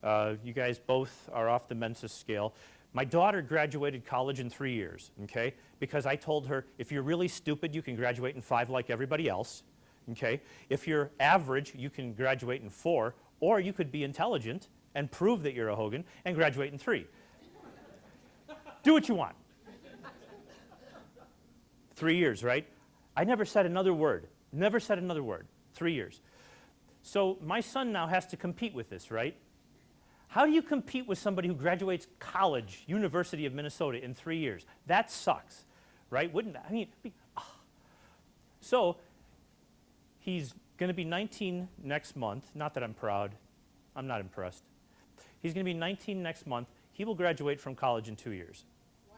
You guys both are off the Mensa scale. My daughter graduated college in 3 years, okay? Because I told her, if you're really stupid, you can graduate in 5 like everybody else, okay? If you're average, you can graduate in 4, or you could be intelligent and prove that you're a Hogan and graduate in 3. Do what you want. 3 years, right? I never said another word. Never said another word. 3 years. So my son now has to compete with this, right? How do you compete with somebody who graduates college, University of Minnesota, in 3 years? That sucks, right? Wouldn't that? I mean, so he's going to be 19 next month. Not that I'm proud. I'm not impressed. He's going to be 19 next month. He will graduate from college in 2 years. Wow,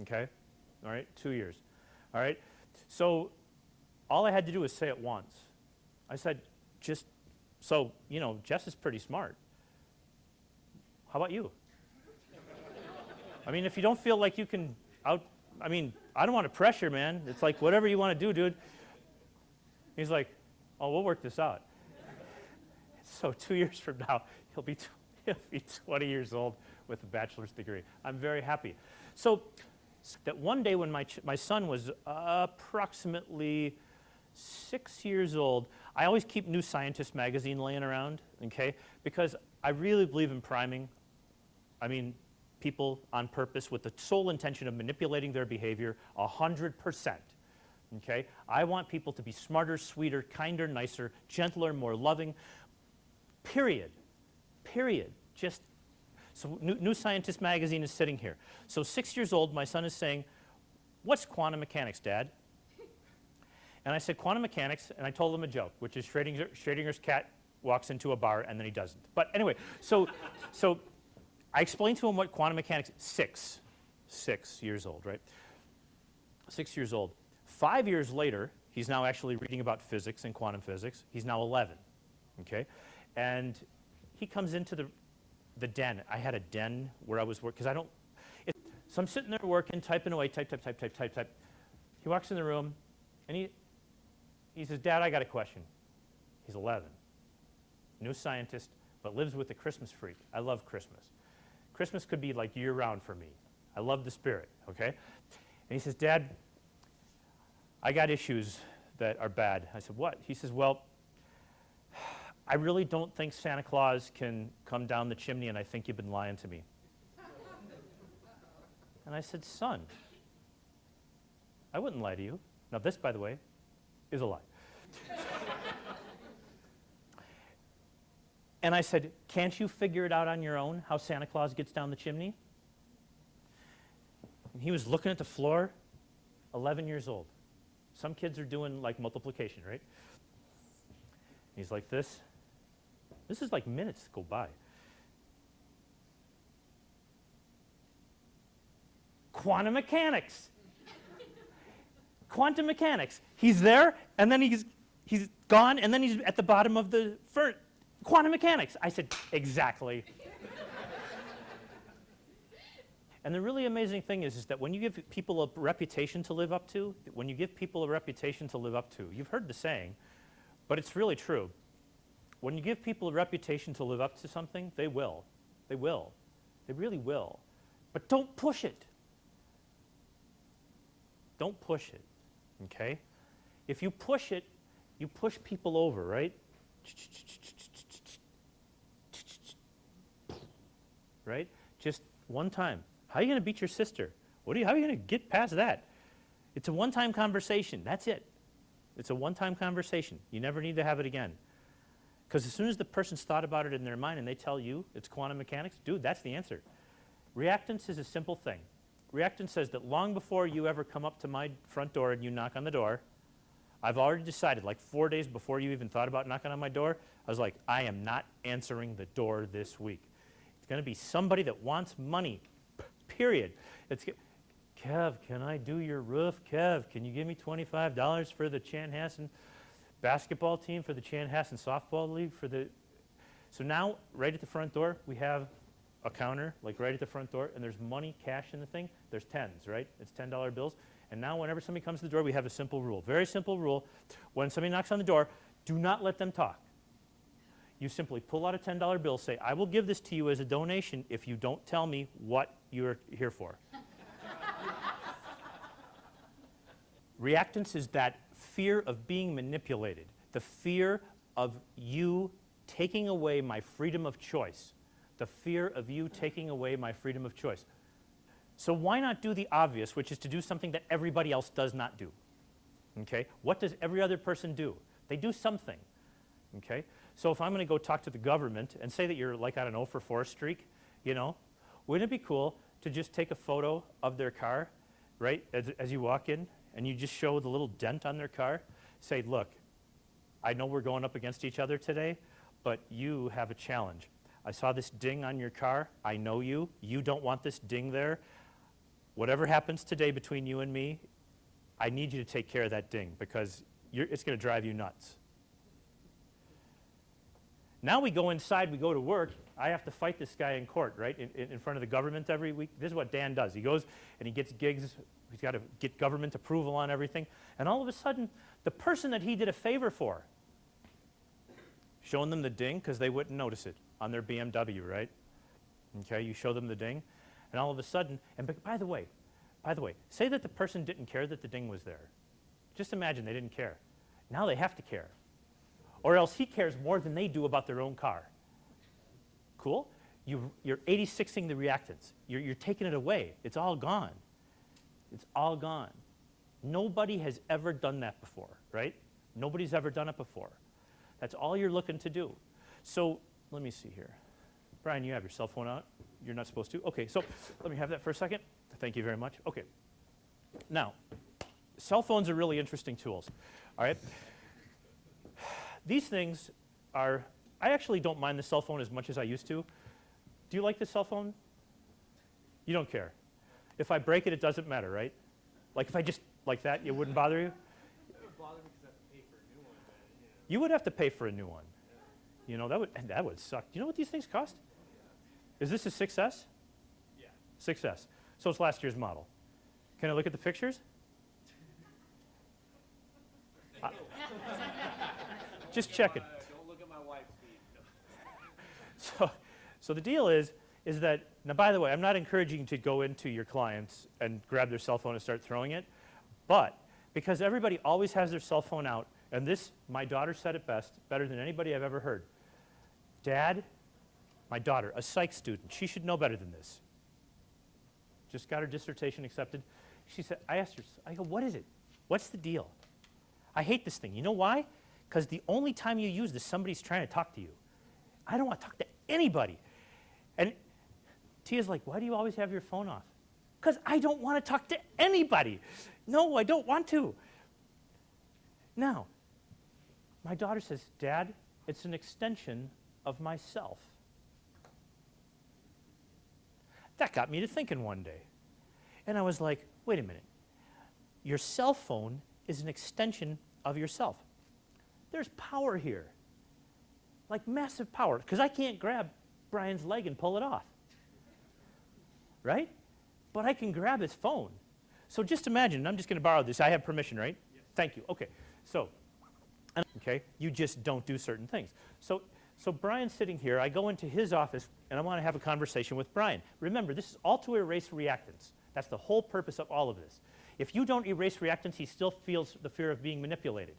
nice. Okay? All right, 2 years. All right? So all I had to do was say it once. I said, just, so, you know, Jess is pretty smart. How about you? I mean, if you don't feel like you can I don't want to pressure, man. It's like, whatever you want to do, dude. He's like, oh, we'll work this out. So 2 years from now, he'll be 20 years old with a bachelor's degree. I'm very happy. So that one day when my son was approximately 6 years old, I always keep New Scientist magazine laying around, okay? Because I really believe in priming. I mean, people on purpose with the sole intention of manipulating their behavior 100%. Okay? I want people to be smarter, sweeter, kinder, nicer, gentler, more loving. Period. Period. Just so New Scientist magazine is sitting here. So 6 years old, my son is saying, "What's quantum mechanics, Dad?" And I said, "Quantum mechanics," and I told him a joke, which is Schrodinger's cat walks into a bar and then he doesn't. But anyway, so I explained to him what quantum mechanics, 6 years old, right? 6 years old. 5 years later, he's now actually reading about physics and quantum physics. He's now 11, okay? And he comes into the den. I had a den where I was working, because I don't, so I'm sitting there working, typing away, type. He walks in the room, and he says, "Dad, I got a question." He's 11. New scientist, but lives with a Christmas freak. I love Christmas. Christmas could be like year-round for me. I love the spirit, okay? And he says, "Dad, I got issues that are bad." I said, "What?" He says, "Well, I really don't think Santa Claus can come down the chimney, and I think you've been lying to me." And I said, "Son, I wouldn't lie to you." Now this, by the way, is a lie. And I said, "Can't you figure it out on your own, how Santa Claus gets down the chimney?" And he was looking at the floor, 11 years old. Some kids are doing like multiplication, right? He's like this. This is like minutes go by. Quantum mechanics. Quantum mechanics. He's there, and then he's gone, and then he's at the bottom of the furnace. Quantum mechanics. I said, exactly. And the really amazing thing is that when you give people a reputation to live up to, you've heard the saying, but it's really true. When you give people a reputation to live up to something, they will. They will. They really will. But don't push it. Don't push it, okay? If you push it, you push people over, right? Right? Just one time. How are you going to beat your sister? How are you going to get past that? It's a one-time conversation. That's it. It's a one-time conversation. You never need to have it again. Because as soon as the person's thought about it in their mind and they tell you it's quantum mechanics, dude, that's the answer. Reactance is a simple thing. Reactance says that long before you ever come up to my front door and you knock on the door, I've already decided, like 4 days before you even thought about knocking on my door, I was like, I am not answering the door this week. It's going to be somebody that wants money, period. Kev, can I do your roof? Kev, can you give me $25 for the Chanhassen basketball team, for the Chanhassen softball league? So now, right at the front door, we have a counter, like right at the front door, and there's money, cash in the thing. There's tens, right? It's $10 bills. And now whenever somebody comes to the door, we have a simple rule, very simple rule. When somebody knocks on the door, do not let them talk. You simply pull out a $10 bill, say, I will give this to you as a donation if you don't tell me what you're here for. Reactance is that fear of being manipulated, the fear of you taking away my freedom of choice, the fear of you taking away my freedom of choice. So why not do the obvious, which is to do something that everybody else does not do? Okay? What does every other person do? They do something. Okay? So if I'm going to go talk to the government and say that you're like on an 0 for 4 streak, you know, wouldn't it be cool to just take a photo of their car, right, as you walk in, and you just show the little dent on their car? Say, look, I know we're going up against each other today, but you have a challenge. I saw this ding on your car. I know you. You don't want this ding there. Whatever happens today between you and me, I need you to take care of that ding because it's going to drive you nuts. Now we go inside, we go to work. I have to fight this guy in court, right, in front of the government every week. This is what Dan does. He goes and he gets gigs. He's got to get government approval on everything. And all of a sudden, the person that he did a favor for, showing them the ding because they wouldn't notice it on their BMW, right? Okay, you show them the ding, and all of a sudden, and by the way, say that the person didn't care that the ding was there. Just imagine they didn't care. Now they have to care. Or else he cares more than they do about their own car. Cool? You're 86ing the reactance. You're taking it away. It's all gone. It's all gone. Nobody has ever done that before, right? Nobody's ever done it before. That's all you're looking to do. So let me see here. Brian, you have your cell phone out. You're not supposed to. Okay, so let me have that for a second. Thank you very much. Okay. Now, cell phones are really interesting tools. All right? These things are, I actually don't mind the cell phone as much as I used to. Do you like the cell phone? You don't care. If I break it, it doesn't matter, right? Like if I just, like that, it wouldn't bother you? It would bother me because I have to pay for a new one. But, You would have to pay for a new one. You know, that would suck. Do you know what these things cost? Is this a 6S? yeah. 6S. So it's last year's model. Can I look at the pictures? Just checking. Don't look at my wife's feed. So the deal is that, now by the way, I'm not encouraging you to go into your clients and grab their cell phone and start throwing it, but because everybody always has their cell phone out, and this, my daughter said it best, better than anybody I've ever heard. Dad, my daughter, a psych student, she should know better than this. Just got her dissertation accepted. She said, I asked her, I go, what is it? What's the deal? I hate this thing. You know why? Because the only time you use this, somebody's trying to talk to you. I don't want to talk to anybody. And Tia's like, why do you always have your phone off? Because I don't want to talk to anybody. No, I don't want to. Now, my daughter says, Dad, it's an extension of myself. That got me to thinking one day. And I was like, wait a minute. Your cell phone is an extension of yourself. There's power here, like massive power, because I can't grab Brian's leg and pull it off, right? But I can grab his phone. So just imagine, I'm just going to borrow this. I have permission, right? Yes. Thank you. Okay. So, okay, you just don't do certain things. So Brian's sitting here. I go into his office, and I want to have a conversation with Brian. Remember, this is all to erase reactance. That's the whole purpose of all of this. If you don't erase reactance, he still feels the fear of being manipulated.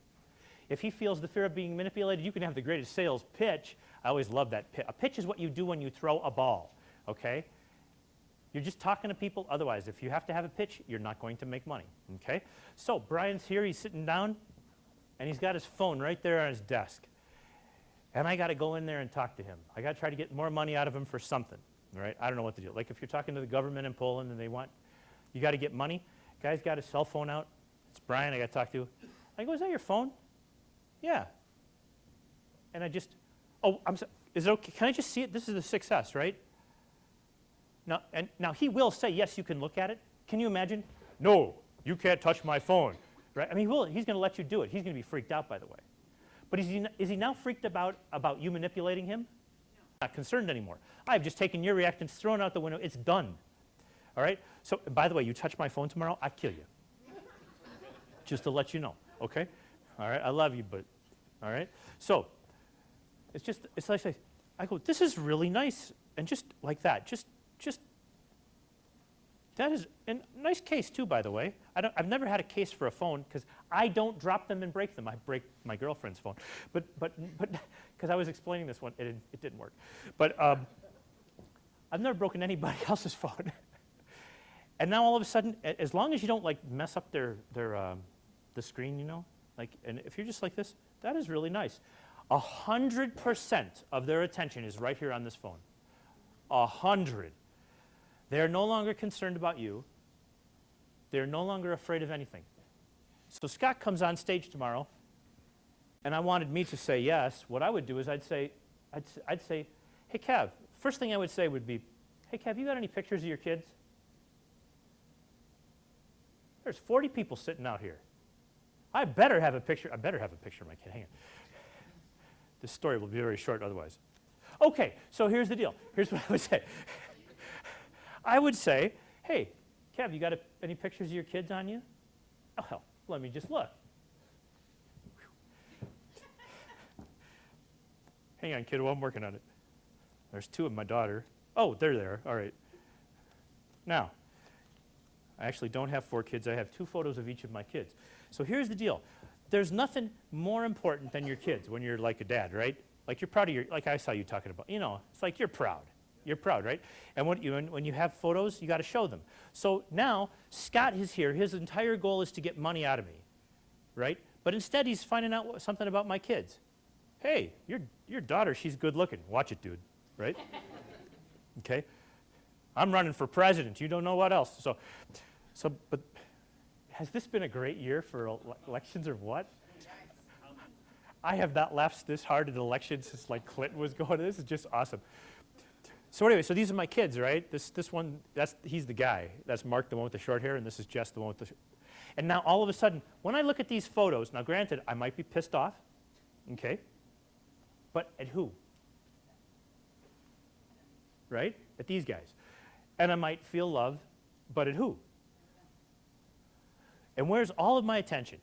If he feels the fear of being manipulated, you can have the greatest sales pitch. I always love that. A pitch is what you do when you throw a ball, okay? You're just talking to people. Otherwise, if you have to have a pitch, you're not going to make money, okay? So Brian's here. He's sitting down, and he's got his phone right there on his desk. And I got to go in there and talk to him. I got to try to get more money out of him for something, all right? I don't know what to do. Like if you're talking to the government in Poland and they want, you got to get money. Guy's got his cell phone out. It's Brian I got to talk to. I go, is that your phone? Yeah. And I just, oh, I'm sorry. Is it okay? Can I just see it? This is the 6S, right? Now he will say, yes, you can look at it. Can you imagine? No, you can't touch my phone, right? I mean, he's going to let you do it. He's going to be freaked out, by the way. But is he now freaked about you manipulating him? No. Not concerned anymore. I've just taken your reactance, thrown it out the window. It's done. All right? So, by the way, you touch my phone tomorrow, I'll kill you. Just to let you know, okay? All right? I love you, but, all right? So, it's like, I go, this is really nice. And just like that, that is a nice case too, by the way. I've never had a case for a phone because I don't drop them and break them. I break my girlfriend's phone. But because I was explaining this one, it didn't work. But I've never broken anybody else's phone. And now all of a sudden, as long as you don't like mess up the screen, you know, like, and if you're just like this, that is really nice. 100% of their attention is right here on this phone. 100. They're no longer concerned about you. They're no longer afraid of anything. So Scott comes on stage tomorrow, and I wanted me to say yes. What I would do is I'd say, hey, Kev. First thing I would say would be, hey, Kev, you got any pictures of your kids? There's 40 people sitting out here. I better have a picture of my kid. Hang on. This story will be very short otherwise. Okay, so here's the deal. Here's what I would say. I would say, hey, Kev, you got any pictures of your kids on you? Oh, hell, let me just look. Hang on, kid, while I'm working on it. There's 2 of my daughter. Oh, they're there. All right. Now, I actually don't have 4 kids. I have 2 photos of each of my kids. So here's the deal. There's nothing more important than your kids when you're like a dad, right? Like you're proud of like I saw you talking about. You know, it's like you're proud. You're proud, right? And when you have photos, you got to show them. So now, Scott is here. His entire goal is to get money out of me, right? But instead, he's finding out something about my kids. Hey, your daughter, she's good looking. Watch it, dude, right? Okay? I'm running for president. You don't know what else. But has this been a great year for elections or what? I have not laughed this hard at elections since like Clinton was going. This is just awesome. So anyway, so these are my kids, right? This one, he's the guy. That's Mark, the one with the short hair, and this is Jess, the one with the and now all of a sudden, when I look at these photos, now granted, I might be pissed off, okay? But at who? Right? At these guys. And I might feel love, but at who? And where's all of my attention?